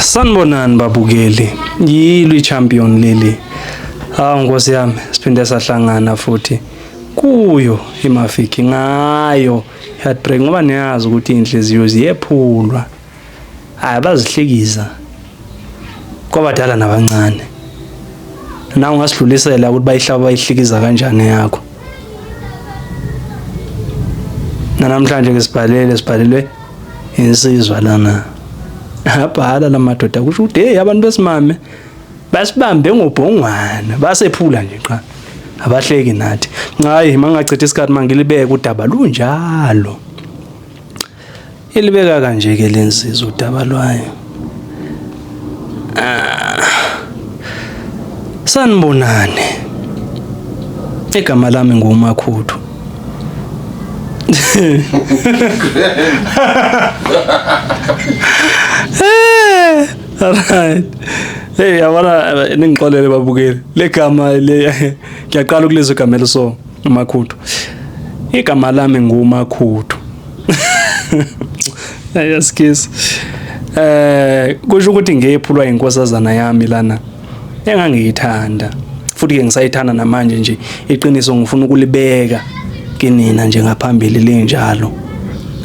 Sanibonani babukeli, yilo champion leli. Nkosi yami, siphinde sahlangana futhi kuyo imafiki ngayo heartbreak ngoba niyazi ukuthi inhliziyo ziyephulwa. Bazihlekiza. Kwabadala nabancane. Na ungasidlulisela ukuthi bayihlaba bayihlekiza kanjani yakho. Namhlanje ke sibhalelwe insizwa lana. Abhala lamadoda kusho ukuthi hey abantu besimame basibambe ngobhongwana basephula nje qha abahleki nathi hayi mangachitha isikhathi mangilibeke udaba lunjalo ilibeka kanje ke lensizwa udaba lwayo. Sanibonani, igama lami nguMakhuthu. Alright. Hey, yabona ningixolele babukeli. Le gama le ngiyaqala ukulizwa igama leso uMakhuthu. Igama lami nguMakhuthu. Ayaskisi. Kusho ukuthi ngephulwa inkosazana yami lana. Engangiyithanda. Futhi ke ngisayithanda namanje nje iqiniso ngifuna ukulibeka kinina nje ngaphambili lenjalo.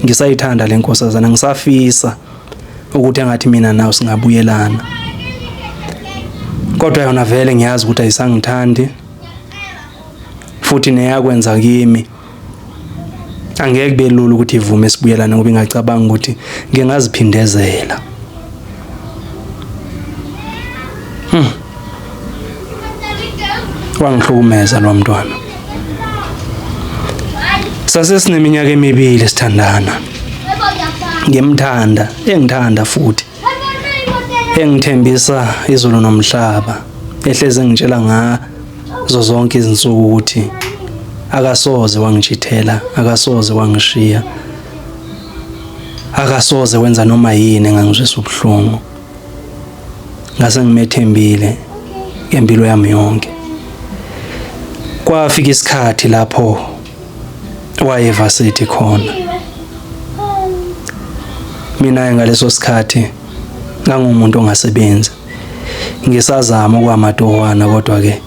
Ngisayithanda lenkosazana ngisafisa ukuthi engathi mina nawe singabuyelana. Kodwa yona vele ngiyazi ukuthi ayisangithandi. Futhi neyakwenza kimi. Angeke kube lula ukuthi ivume sibuyelane ngoba ngicabanga ukuthi ngingaziphindezela. Wangihlukumeza lo mntwana. Sasesineminyaka emibili sithandana. Ngimthanda, engithanda futhi. Engithembisa izulu nomhlaba. Ehleze ngitshela ngazo zonke izinsuku ukuthi akasoze wangijithela, akasoze wangishiya. Akasoze wenza noma yini engangizwisa ubuhlungu. Ngase ngimethembile ngempilo yami yonke. Kwafika isikhathi lapho wayevasithi khona. Mina ngaleso sikhathi ngangumuntu ongasebenzi. Ngisazama kwamatowana kodwa ke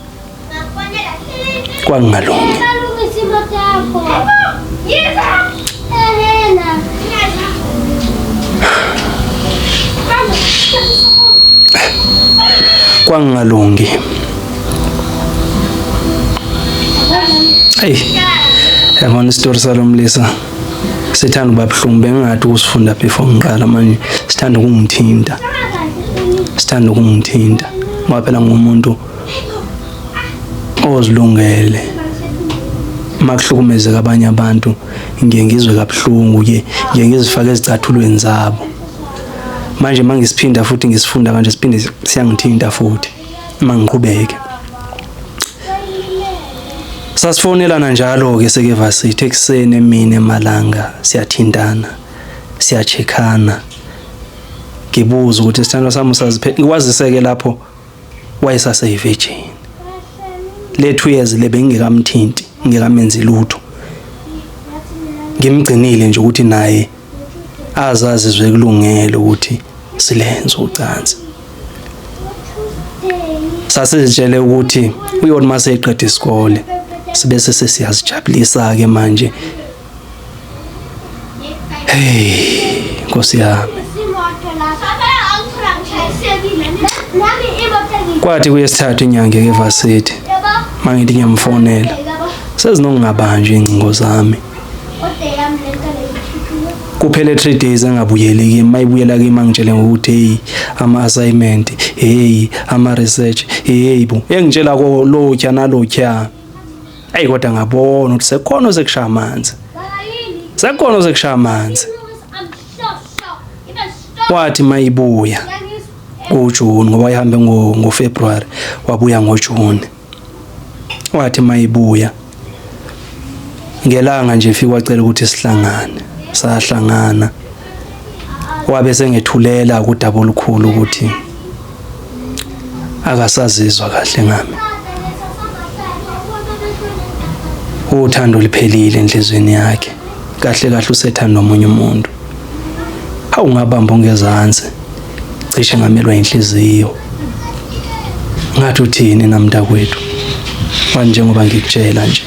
kwangalungi. Kwangalungi. Hey, yabona isitori salomlisa. Sithanda ubabhlungu bengathi usifunda before ngiqala manje sithanda ukungithinta. Sithanda ukungithinta. Ngoba phela ngumuntu ozilungele. Makuhlukumezeka abanye abantu ngiye ngizwe kabuhlungu ke ngiye ngizifake ezicathulweni zabo. Manje mangisiphinda futhi ngisifunda kanje siphinde siyangithinta futhi mangiqhubeke. Sasifonelana njalo ke sekevasithi ekseni emini emalanga siyathindana siyacheckana. Ngibuza ukuthi isithando sami usaziphethe ngiwaziseke lapho wayesase virgin. Le 2 years le bengingekamthinti ngikamenzi lutho. Ngimgcinile nje ukuthi naye azazi izwe kulungele ukuthi silenze ucansi. Sasizitshele ukuthi uyona mase eqeda isikole sibese sesiyazijabulisa ke manje. Hey, Nkosi yami. Kwathi kuyesithathu inyanga evasithi. Mangithi ngiyamfonela. Sezinongabanjwe ingcingo zami. Kuphele 3 days engabuyeli kimi, mayibuyela kimi mangitshele ukuthi hey ama assignment, hey ama research, hey bo. Engitshela ko lokya nalokya. Hey kodwa ngabona ukuthi sekhona osekushaya amanzi. Sekhona osekushaya amanzi. Wathi mayibuya ngoJune ngoba ihambe ngoFebruary wabuya ngoJune. Wathi mayibuya ngelanga nje fika wacela ukuthi sihlangane. Sahlangana. Wabe sengethulela kudaba olukhulu ukuthi akasazizwa kahle ngami. Uthando liphelile enhlizweni yakhe. Kahle kahle usethanda nomunye umuntu. Awungabamba ongezansi. cishe ngamelwa inhliziyo. Ngathi uthini namntakwethu? Manje njengoba ngikutshela nje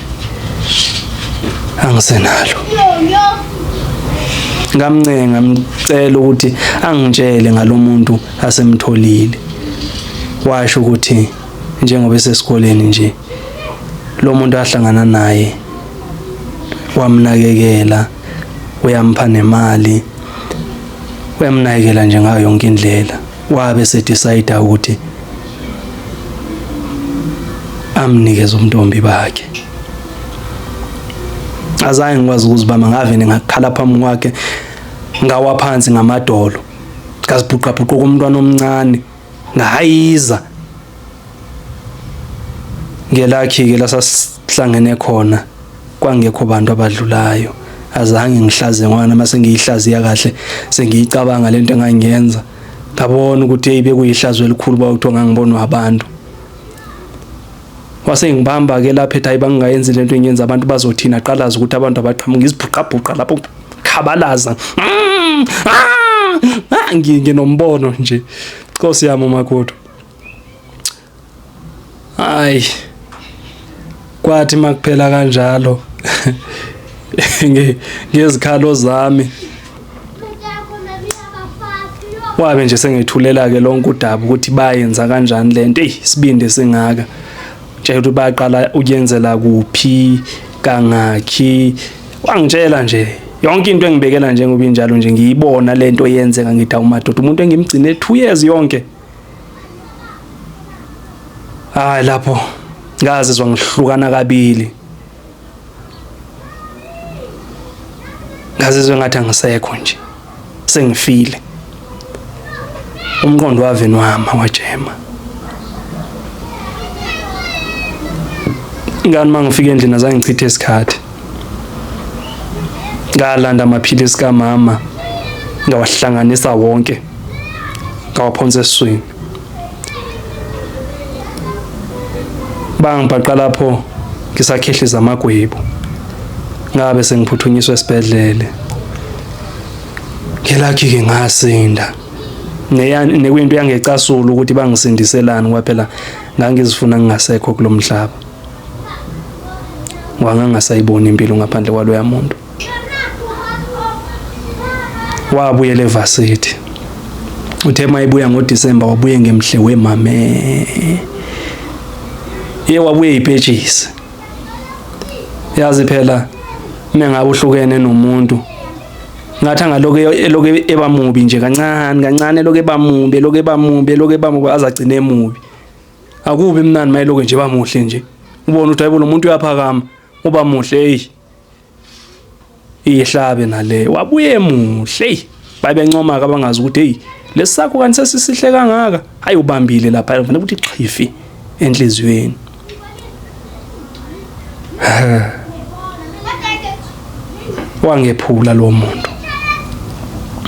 angisenalo. Ngamncenga ngicela ukuthi angitshele ngalomuntu asemtholile. Washo ukuthi njengoba esesikoleni nje lo muntu ahlangana naye wamnakekela, uyampha nemali, uyamnakekela nje ngayo yonke indlela. Wabe sedecide ukuthi amnikeze umntombi bakhe. Azange ngikwazi ukuzibamba, ngavene ngakhala phambi kwakhe ngawa phansi ngamadolo, ngazibhuqabhuqa kumntwana omncane ngayiza. Ngelakhi-ke lasasihlangene khona kwangekho bantu abadlulayo. Azange ngihlaze ngwana, mase ngiyihlaziya kahle sengiyicabanga lento engangiyenza, ngabona ukuthi hey bekuyihlazo elikhulu bawuthi ngangibonwa abantu. Wase ngibamba-ke lapha ethi hayi bangingayenzi lento engiyenza abantu bazothina, aqalaza ukuthi abantu abaqhamuka ngizibhuqabhuqa lapho khabalaza. Nginombono nje, Nkosi yami umakoti. Hayi kwathi makuphela kanjalo ngezikhalo zami wabe nje sengithulela-ke lonke udaba ukuthi bayenza kanjani lento. Isibindi singaka nje ukuthi baqala ukuyenzela kuphi kangakhi. Wangitshela nje yonke into engibekela njengoba injalo nje ngiyibona lento yenzeka. Ngithi umadoda umuntu engimgcine 2 years yonke. Hayi lapho ngazizwa ngihlukana kabili, ngazizwa ngathi angisekho nje, sengifile. Umqondo waveni wama wajema. Ngani mangifika endlini azange ngichithe isikhathi, ngalanda amaphilisi kamama ngawahlanganisa wonke ngawaphonsa esiswini. Bangibhaqa lapho ngisakhehliza amagwebu, ngabe sengiphuthunyiswa esibhedlele. Ngelakhi-ke ngasinda nekuyinto yangecasula ukuthi bangisindiselani ngoba phela ngangizifuna ngingasekho kulo mhlaba. Wangangasayibona impilo ngaphandle kwaloya muntu. Wabuyela evarsity. Uthe mayibuya ngoDisemba wabuye ngemhle wemame. Wabuye ipetshisi. Yazi phela mengabe uhlukene nomuntu ngathi ngaloke ebamubi nje kancane loke ebamubi azagcine emubi. Akubi mnandi mayiloke nje bamuhle nje. Ubona ukuthi hayibo lo muntu uyaphakama uba muhle ihlabe nale. Wabuye emuhle babencoma abangazi ukuthi hey lesakho kanti sesisihle kangaka. Hayi ubambile lapha kufanele ukuthi xifi enhlizweni. Wangephula lo muntu.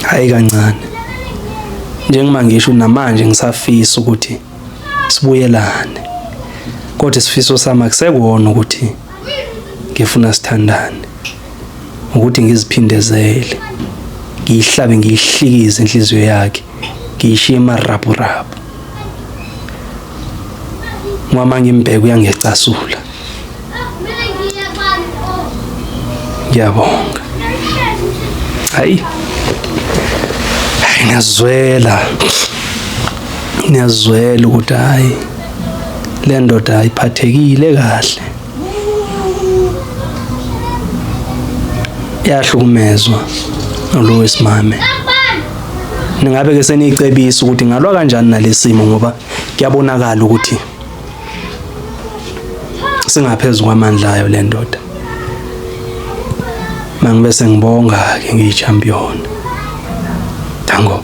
Hayi kancane. Njengoba ngisho namanje ngisafisa ukuthi sibuyelane. Kodwa isifiso sami akusekuona ukuthi ngifuna sithandane, ukuthi ngiziphindezele, ngiyihlabe ngiyihlikize inhliziyo yakhe, ngiyishiye emarabhu. Ngoma ngimbheka uyangecasula. Ngiyabonga. Hayi ngiyazwela ukuthi hayi le ndoda ayiphathekile kahle, yahlukumezwa lo wesimame. Ningabe ke seniyicebisa ukuthi ngalwa kanjani nalesimo ngoba kuyabonakala ukuthi singaphezulu kwamandla ayo le ndoda. Mangibe sengibonga ke ngiyichampion. Tango.